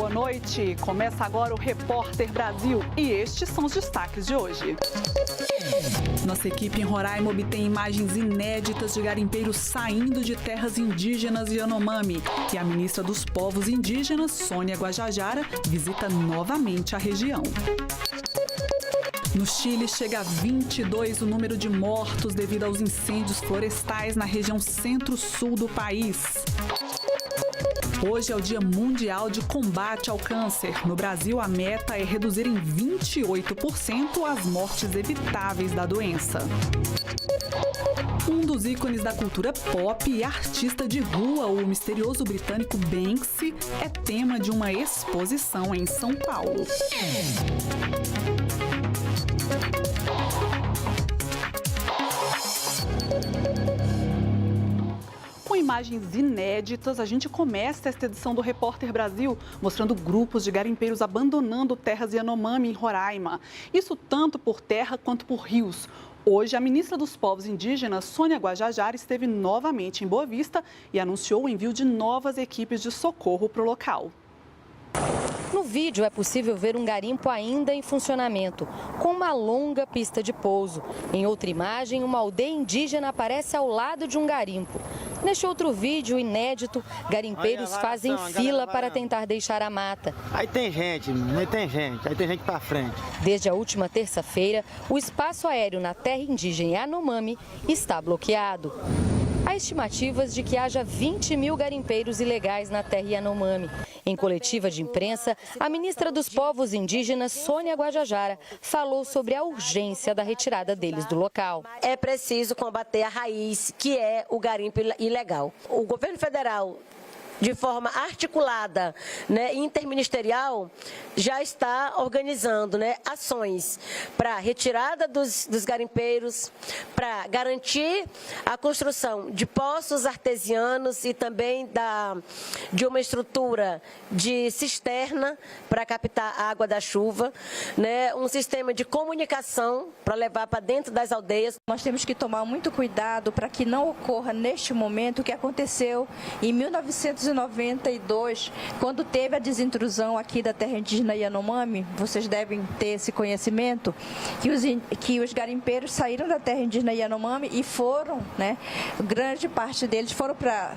Boa noite, começa agora o Repórter Brasil e estes são os destaques de hoje. Nossa equipe em Roraima obtém imagens inéditas de garimpeiros saindo de terras indígenas Yanomami. E a ministra dos Povos Indígenas, Sônia Guajajara, visita novamente a região. No Chile, chega a 22 o número de mortos devido aos incêndios florestais na região centro-sul do país. Hoje é o Dia Mundial de Combate ao Câncer. No Brasil, a meta é reduzir em 28% as mortes evitáveis da doença. Um dos ícones da cultura pop e artista de rua, o misterioso britânico Banksy, é tema de uma exposição em São Paulo. Com imagens inéditas, a gente começa esta edição do Repórter Brasil mostrando grupos de garimpeiros abandonando terras Yanomami em Roraima. Isso tanto por terra quanto por rios. Hoje, a ministra dos Povos Indígenas, Sônia Guajajara, esteve novamente em Boa Vista e anunciou o envio de novas equipes de socorro para o local. No vídeo é possível ver um garimpo ainda em funcionamento, com uma longa pista de pouso. Em outra imagem, uma aldeia indígena aparece ao lado de um garimpo. Neste outro vídeo inédito, garimpeiros fazem fila para tentar deixar a mata. Aí tem gente para frente. Desde a última terça-feira, o espaço aéreo na terra indígena Yanomami está bloqueado. Há estimativas de que haja 20 mil garimpeiros ilegais na terra Yanomami. Em coletiva de imprensa, a ministra dos Povos Indígenas, Sônia Guajajara, falou sobre a urgência da retirada deles do local. É preciso combater a raiz, que é o garimpo ilegal. O governo federal, de forma articulada, interministerial, já está organizando ações para retirada dos garimpeiros, para garantir a construção de poços artesianos e também de uma estrutura de cisterna para captar a água da chuva, um sistema de comunicação para levar para dentro das aldeias. Nós temos que tomar muito cuidado para que não ocorra neste momento o que aconteceu em 1992, quando teve a desintrusão aqui da terra indígena Yanomami. Vocês devem ter esse conhecimento, que os garimpeiros saíram da terra indígena Yanomami e foram, grande parte deles foram para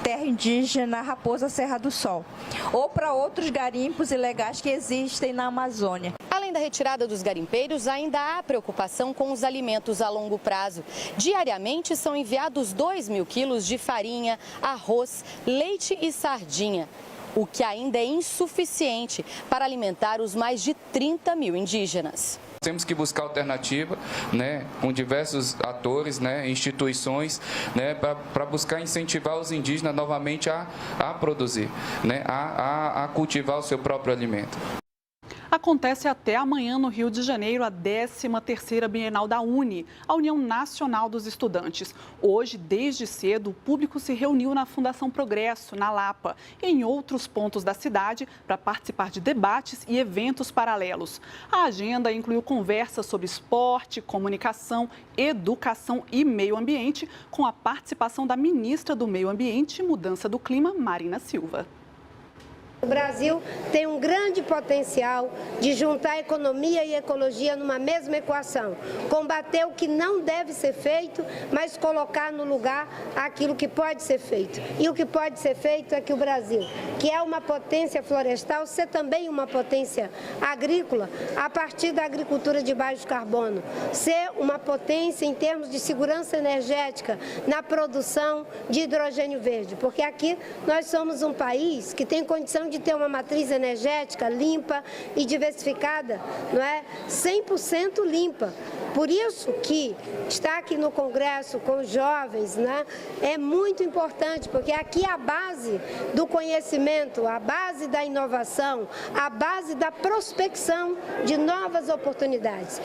terra indígena Raposa Serra do Sol, ou para outros garimpos ilegais que existem na Amazônia. Além da retirada dos garimpeiros, ainda há preocupação com os alimentos a longo prazo. Diariamente são enviados 2.000 quilos de farinha, arroz, leite e sardinha, o que ainda é insuficiente para alimentar os mais de 30 mil indígenas. Temos que buscar alternativa, com diversos atores, instituições, para buscar incentivar os indígenas novamente a produzir, a cultivar o seu próprio alimento. Acontece até amanhã no Rio de Janeiro a 13ª Bienal da UNE, a União Nacional dos Estudantes. Hoje, desde cedo, o público se reuniu na Fundação Progresso, na Lapa, e em outros pontos da cidade para participar de debates e eventos paralelos. A agenda incluiu conversas sobre esporte, comunicação, educação e meio ambiente, com a participação da ministra do Meio Ambiente e Mudança do Clima, Marina Silva. O Brasil tem um grande potencial de juntar economia e ecologia numa mesma equação. Combater o que não deve ser feito, mas colocar no lugar aquilo que pode ser feito. E o que pode ser feito é que o Brasil, que é uma potência florestal, ser também uma potência agrícola, a partir da agricultura de baixo carbono. Ser uma potência em termos de segurança energética na produção de hidrogênio verde. Porque aqui nós somos um país que tem condição de ter uma matriz energética limpa e diversificada, 100% limpa. Por isso que estar aqui no Congresso com os jovens, é muito importante, porque aqui é a base do conhecimento, a base da inovação, a base da prospecção de novas oportunidades.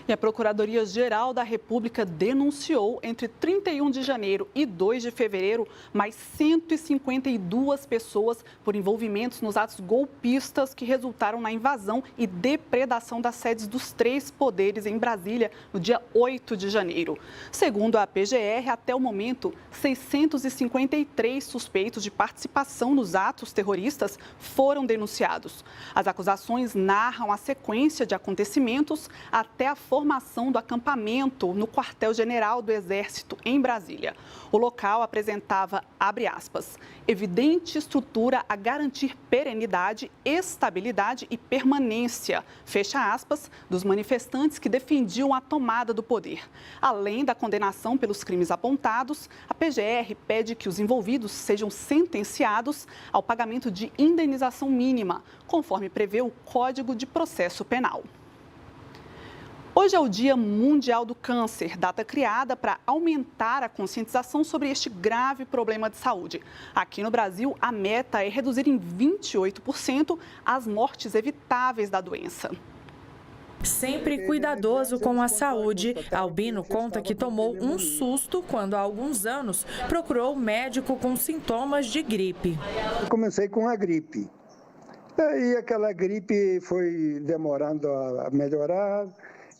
E a Procuradoria-Geral da República denunciou entre 31 de janeiro e 2 de fevereiro mais 152 pessoas por envolvimentos nos atos golpistas que resultaram na invasão e depredação das sedes dos 3 poderes em Brasília no dia 8 de janeiro. Segundo a PGR, até o momento, 653 suspeitos de participação nos atos terroristas foram denunciados. As acusações narram a sequência de acontecimentos até a formação do acampamento no quartel-general do Exército, em Brasília. O local apresentava, abre aspas, evidente estrutura a garantir perenidade, estabilidade e permanência, fecha aspas, dos manifestantes que defendiam a tomada do poder. Além da condenação pelos crimes apontados, a PGR pede que os envolvidos sejam sentenciados ao pagamento de indenização mínima, conforme prevê o Código de Processo Penal. Hoje é o Dia Mundial do Câncer, data criada para aumentar a conscientização sobre este grave problema de saúde. Aqui no Brasil, a meta é reduzir em 28% as mortes evitáveis da doença. Sempre cuidadoso com a saúde, Albino conta que tomou um susto quando há alguns anos procurou um médico com sintomas de gripe. Eu comecei com a gripe. Aí aquela gripe foi demorando a melhorar.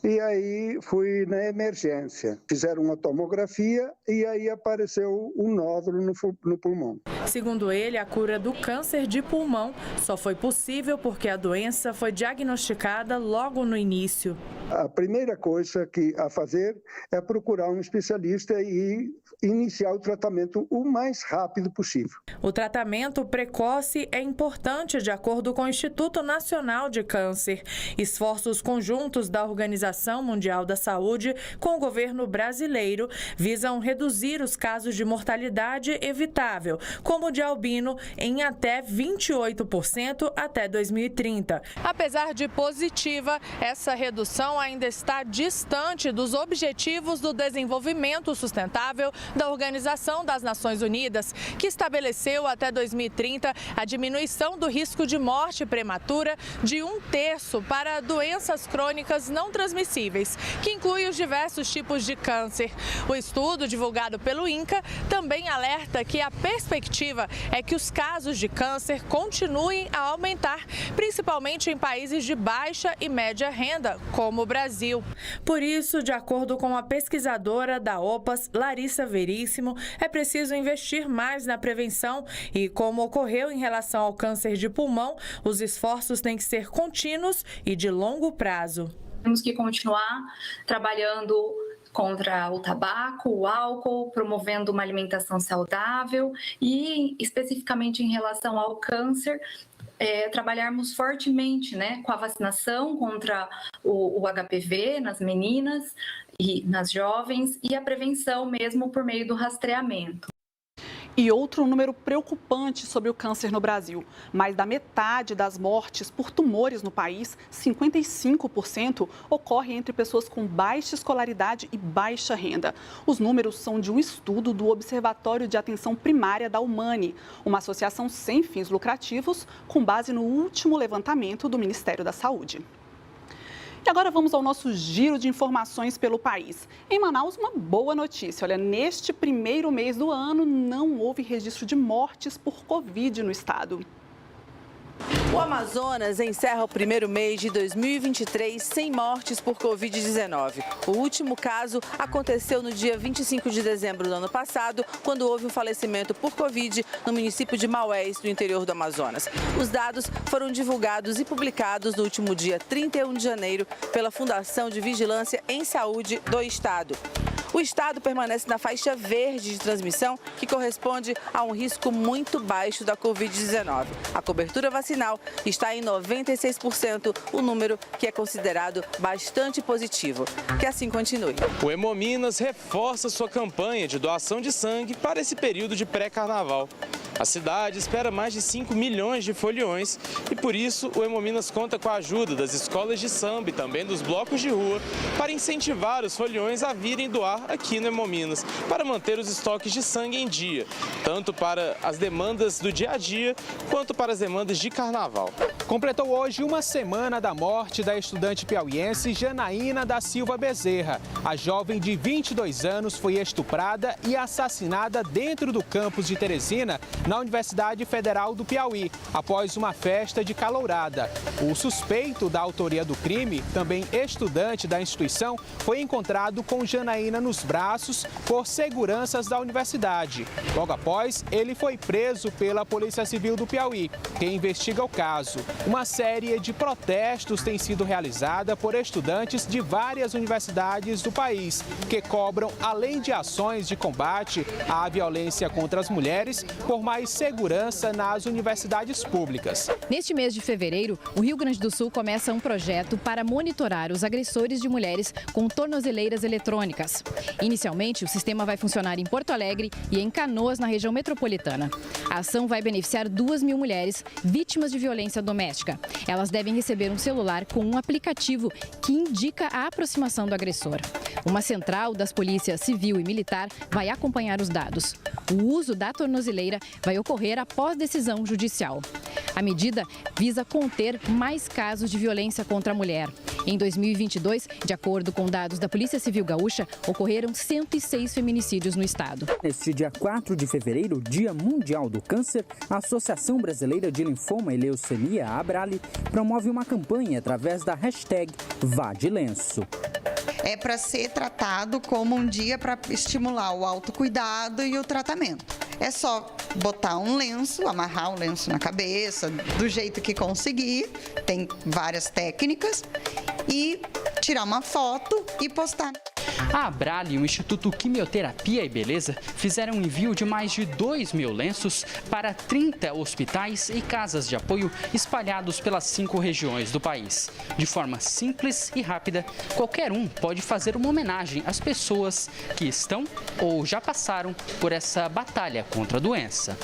E aí fui na emergência. Fizeram uma tomografia e aí apareceu um nódulo no pulmão. Segundo ele, a cura do câncer de pulmão só foi possível porque a doença foi diagnosticada logo no início. A primeira coisa a fazer é procurar um especialista e iniciar o tratamento o mais rápido possível. O tratamento precoce é importante, de acordo com o Instituto Nacional de Câncer. Esforços conjuntos da Organização Mundial da Saúde com o governo brasileiro visam reduzir os casos de mortalidade evitável, como o de Albino, em até 28% até 2030. Apesar de positiva, essa redução ainda está distante dos objetivos do desenvolvimento sustentável da Organização das Nações Unidas, que estabeleceu até 2030 a diminuição do risco de morte prematura de 1/3 para doenças crônicas não transmissíveis, que inclui os diversos tipos de câncer. O estudo divulgado pelo INCA também alerta que a perspectiva é que os casos de câncer continuem a aumentar, principalmente em países de baixa e média renda, como o Brasil. Por isso, de acordo com a pesquisadora da OPAS, Larissa Veríssimo, é preciso investir mais na prevenção e, como ocorreu em relação ao câncer de pulmão, os esforços têm que ser contínuos e de longo prazo. Temos que continuar trabalhando contra o tabaco, o álcool, promovendo uma alimentação saudável e, especificamente em relação ao câncer, trabalharmos fortemente, com a vacinação contra o HPV nas meninas e nas jovens e a prevenção mesmo por meio do rastreamento. E outro número preocupante sobre o câncer no Brasil. Mais da metade das mortes por tumores no país, 55%, ocorre entre pessoas com baixa escolaridade e baixa renda. Os números são de um estudo do Observatório de Atenção Primária da Humane, uma associação sem fins lucrativos, com base no último levantamento do Ministério da Saúde. E agora vamos ao nosso giro de informações pelo país. Em Manaus, uma boa notícia. Olha, neste primeiro mês do ano, não houve registro de mortes por Covid no estado. O Amazonas encerra o primeiro mês de 2023 sem mortes por Covid-19. O último caso aconteceu no dia 25 de dezembro do ano passado, quando houve um falecimento por Covid no município de Maués, no interior do Amazonas. Os dados foram divulgados e publicados no último dia 31 de janeiro pela Fundação de Vigilância em Saúde do Estado. O estado permanece na faixa verde de transmissão, que corresponde a um risco muito baixo da Covid-19. A cobertura vacinal está em 96%, um número que é considerado bastante positivo. Que assim continue. O Hemominas reforça sua campanha de doação de sangue para esse período de pré-carnaval. A cidade espera mais de 5 milhões de foliões e, por isso, o Hemominas conta com a ajuda das escolas de samba e também dos blocos de rua para incentivar os foliões a virem doar aqui no Hemominas, para manter os estoques de sangue em dia, tanto para as demandas do dia a dia, quanto para as demandas de carnaval. Completou hoje uma semana da morte da estudante piauiense Janaína da Silva Bezerra. A jovem de 22 anos foi estuprada e assassinada dentro do campus de Teresina, na Universidade Federal do Piauí, após uma festa de calourada. O suspeito da autoria do crime, também estudante da instituição, foi encontrado com Janaína nos braços por seguranças da universidade. Logo após, ele foi preso pela Polícia Civil do Piauí, que investiga o caso. Uma série de protestos tem sido realizada por estudantes de várias universidades do país, que cobram, além de ações de combate à violência contra as mulheres, por mais segurança nas universidades públicas. Neste mês de fevereiro, o Rio Grande do Sul começa um projeto para monitorar os agressores de mulheres com tornozeleiras eletrônicas. Inicialmente, o sistema vai funcionar em Porto Alegre e em Canoas, na região metropolitana. A ação vai beneficiar 2.000 mulheres vítimas de violência doméstica. Elas devem receber um celular com um aplicativo que indica a aproximação do agressor. Uma central das polícias civil e militar vai acompanhar os dados. O uso da tornozeleira vai ocorrer após decisão judicial. A medida visa conter mais casos de violência contra a mulher. Em 2022, de acordo com dados da Polícia Civil Gaúcha, ocorreram 106 feminicídios no estado. Neste dia 4 de fevereiro, Dia Mundial do Câncer, a Associação Brasileira de Linfoma e Leucemia, a Abrali, promove uma campanha através da hashtag Vá de Lenço. É para ser tratado como um dia para estimular o autocuidado e o tratamento. É só botar um lenço, amarrar o lenço na cabeça, do jeito que conseguir, tem várias técnicas, e tirar uma foto e postar. A Abrali e o Instituto Quimioterapia e Beleza fizeram um envio de mais de 2.000 lenços para 30 hospitais e casas de apoio espalhados pelas 5 regiões do país. De forma simples e rápida, qualquer um pode fazer uma homenagem às pessoas que estão ou já passaram por essa batalha contra a doença.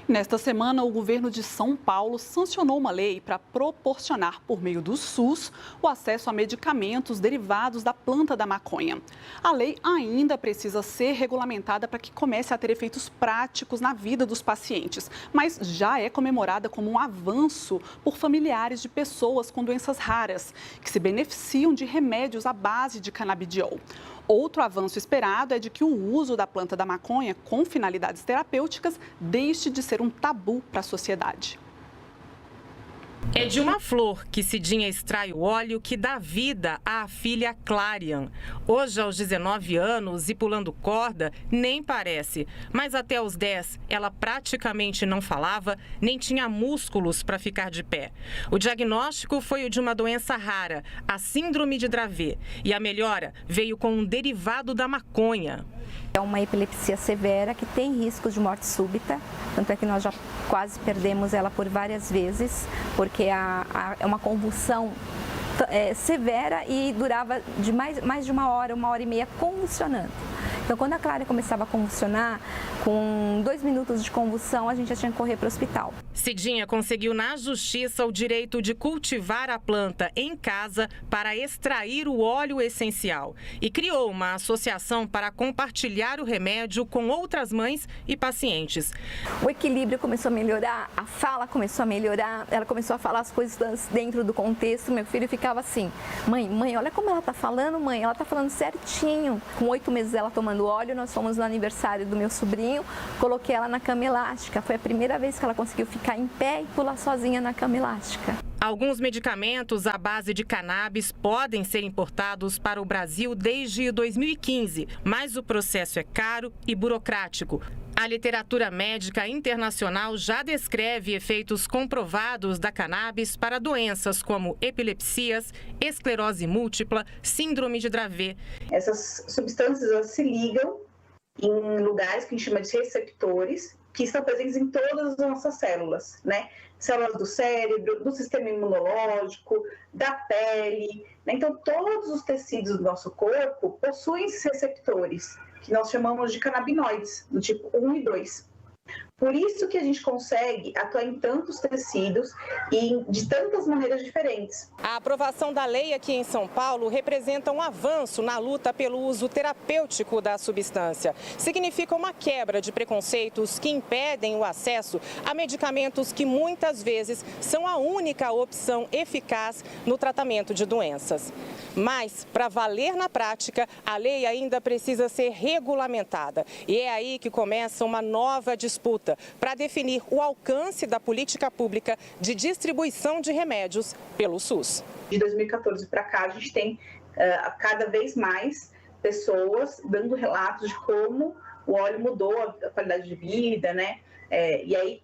Nesta semana, o governo de São Paulo sancionou uma lei para proporcionar, por meio do SUS, o acesso a medicamentos derivados da planta da maconha. A lei ainda precisa ser regulamentada para que comece a ter efeitos práticos na vida dos pacientes, mas já é comemorada como um avanço por familiares de pessoas com doenças raras, que se beneficiam de remédios à base de canabidiol. Outro avanço esperado é de que o uso da planta da maconha com finalidades terapêuticas deixe de ser um tabu para a sociedade. É de uma flor que Cidinha extrai o óleo que dá vida à filha Clarian. Hoje, aos 19 anos e pulando corda, nem parece. Mas até aos 10, ela praticamente não falava, nem tinha músculos para ficar de pé. O diagnóstico foi o de uma doença rara, a síndrome de Dravet. E a melhora veio com um derivado da maconha. É uma epilepsia severa que tem risco de morte súbita, tanto é que nós já quase perdemos ela por várias vezes, porque é uma convulsão severa e durava de mais de uma hora e meia convulsionando. Então, quando a Clara começava a convulsionar, com 2 minutos de convulsão, a gente já tinha que correr para o hospital. Cidinha conseguiu na justiça o direito de cultivar a planta em casa para extrair o óleo essencial e criou uma associação para compartilhar o remédio com outras mães e pacientes. O equilíbrio começou a melhorar, a fala começou a melhorar, ela começou a falar as coisas dentro do contexto. Meu filho ficava assim: mãe, olha como ela está falando, mãe, ela está falando certinho. Com 8 meses ela tomando óleo, nós fomos no aniversário do meu sobrinho, coloquei ela na cama elástica. Foi a primeira vez que ela conseguiu ficar em pé e pular sozinha na cama elástica. Alguns medicamentos à base de cannabis podem ser importados para o Brasil desde 2015, mas o processo é caro e burocrático. A literatura médica internacional já descreve efeitos comprovados da cannabis para doenças como epilepsias, esclerose múltipla, síndrome de Dravet. Essas substâncias se ligam em lugares que a gente chama de receptores, que estão presentes em todas as nossas células, né? Células do cérebro, do sistema imunológico, da pele, né? Então, todos os tecidos do nosso corpo possuem esses receptores, que nós chamamos de canabinoides, do tipo 1 e 2. Por isso que a gente consegue atuar em tantos tecidos e de tantas maneiras diferentes. A aprovação da lei aqui em São Paulo representa um avanço na luta pelo uso terapêutico da substância. Significa uma quebra de preconceitos que impedem o acesso a medicamentos que muitas vezes são a única opção eficaz no tratamento de doenças. Mas, para valer na prática, a lei ainda precisa ser regulamentada. E é aí que começa uma nova disputa para definir o alcance da política pública de distribuição de remédios pelo SUS. De 2014 para cá, a gente tem cada vez mais pessoas dando relatos de como o óleo mudou a qualidade de vida, né? E aí,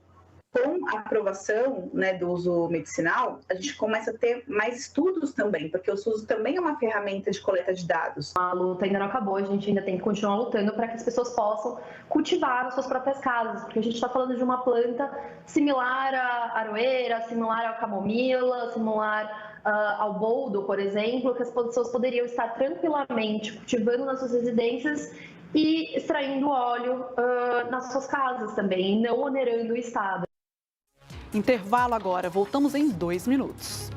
com a aprovação, né, do uso medicinal, a gente começa a ter mais estudos também, porque o SUS também é uma ferramenta de coleta de dados. A luta ainda não acabou, a gente ainda tem que continuar lutando para que as pessoas possam cultivar nas suas próprias casas, porque a gente está falando de uma planta similar à aroeira, similar à camomila, similar ao boldo, por exemplo, que as pessoas poderiam estar tranquilamente cultivando nas suas residências e extraindo óleo nas suas casas também, e não onerando o Estado. Intervalo agora, voltamos em 2 minutos.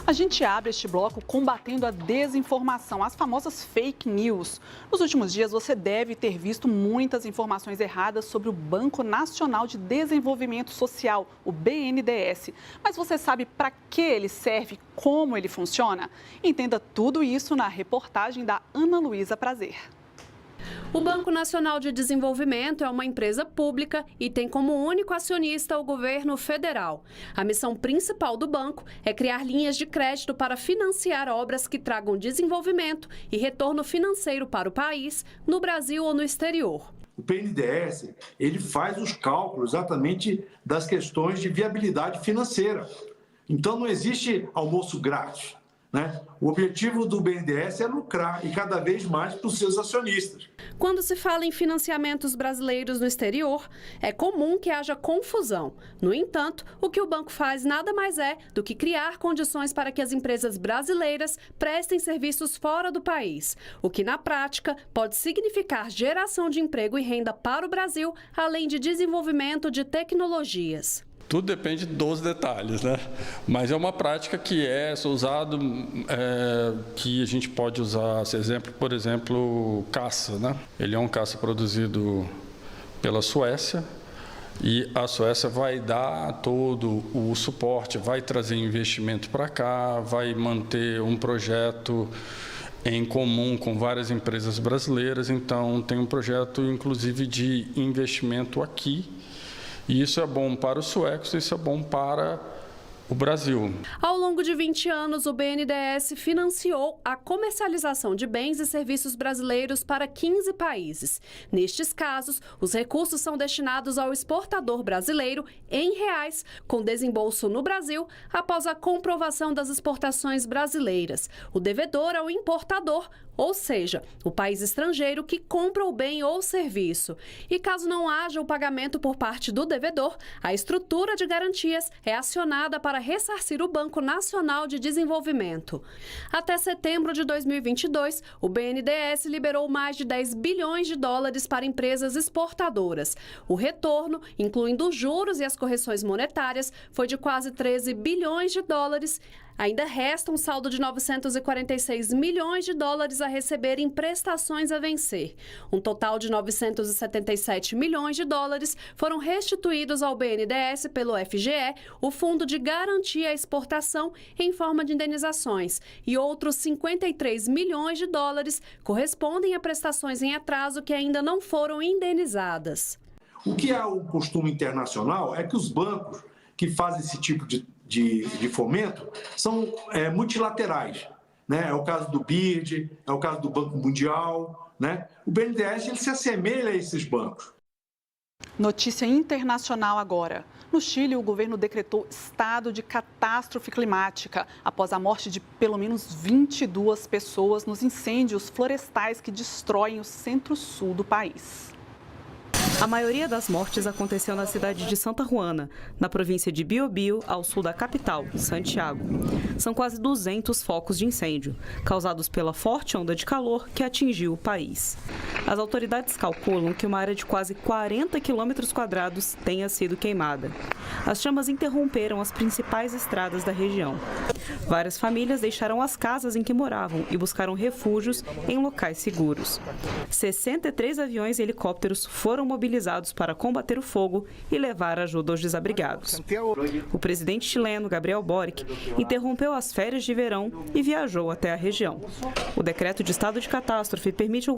A gente abre este bloco combatendo a desinformação, as famosas fake news. Nos últimos dias, você deve ter visto muitas informações erradas sobre o Banco Nacional de Desenvolvimento Social, o BNDES. Mas você sabe para que ele serve, como ele funciona? Entenda tudo isso na reportagem da Ana Luísa Prazer. O Banco Nacional de Desenvolvimento é uma empresa pública e tem como único acionista o governo federal. A missão principal do banco é criar linhas de crédito para financiar obras que tragam desenvolvimento e retorno financeiro para o país, no Brasil ou no exterior. O BNDES, ele faz os cálculos exatamente das questões de viabilidade financeira. Então não existe almoço grátis, né? O objetivo do BNDES é lucrar e cada vez mais para os seus acionistas. Quando se fala em financiamentos brasileiros no exterior, é comum que haja confusão. No entanto, o que o banco faz nada mais é do que criar condições para que as empresas brasileiras prestem serviços fora do país, o que na prática pode significar geração de emprego e renda para o Brasil, além de desenvolvimento de tecnologias. Tudo depende dos detalhes, né? Mas é uma prática que é usado, que a gente pode usar esse exemplo, por exemplo, caça, né? Ele é um caça produzido pela Suécia E a Suécia vai dar todo o suporte, vai trazer investimento para cá, vai manter um projeto em comum com várias empresas brasileiras. Então, tem um projeto, inclusive, de investimento aqui. E isso é bom para os suecos, isso é bom para o Brasil. Ao longo de 20 anos, o BNDES financiou a comercialização de bens e serviços brasileiros para 15 países. Nestes casos, os recursos são destinados ao exportador brasileiro em reais, com desembolso no Brasil, após a comprovação das exportações brasileiras. O devedor é o importador, ou seja, o país estrangeiro que compra o bem ou serviço. E caso não haja o pagamento por parte do devedor, a estrutura de garantias é acionada para ressarcir o Banco Nacional de Desenvolvimento. Até setembro de 2022, o BNDES liberou mais de 10 bilhões de dólares para empresas exportadoras. O retorno, incluindo os juros e as correções monetárias, foi de quase 13 bilhões de dólares. Ainda resta um saldo de 946 milhões de dólares a receber em prestações a vencer. Um total de 977 milhões de dólares foram restituídos ao BNDES pelo FGE, o Fundo de Garantia à Exportação, em forma de indenizações. E outros 53 milhões de dólares correspondem a prestações em atraso que ainda não foram indenizadas. O que é o costume internacional é que os bancos que fazem esse tipo de fomento são multilaterais, né? É o caso do BID, é o caso do Banco Mundial, né? O BNDES ele se assemelha a esses bancos. Notícia internacional agora. No Chile, o governo decretou estado de catástrofe climática após a morte de pelo menos 22 pessoas nos incêndios florestais que destroem o centro-sul do país. A maioria das mortes aconteceu na cidade de Santa Juana, na província de Biobío, ao sul da capital, Santiago. São quase 200 focos de incêndio, causados pela forte onda de calor que atingiu o país. As autoridades calculam que uma área de quase 40 quilômetros quadrados tenha sido queimada. As chamas interromperam as principais estradas da região. Várias famílias deixaram as casas em que moravam e buscaram refúgios em locais seguros. 63 aviões e helicópteros foram mobilizados para combater o fogo e levar ajuda aos desabrigados. O presidente chileno, Gabriel Boric, interrompeu as férias de verão e viajou até a região. O decreto de estado de catástrofe permite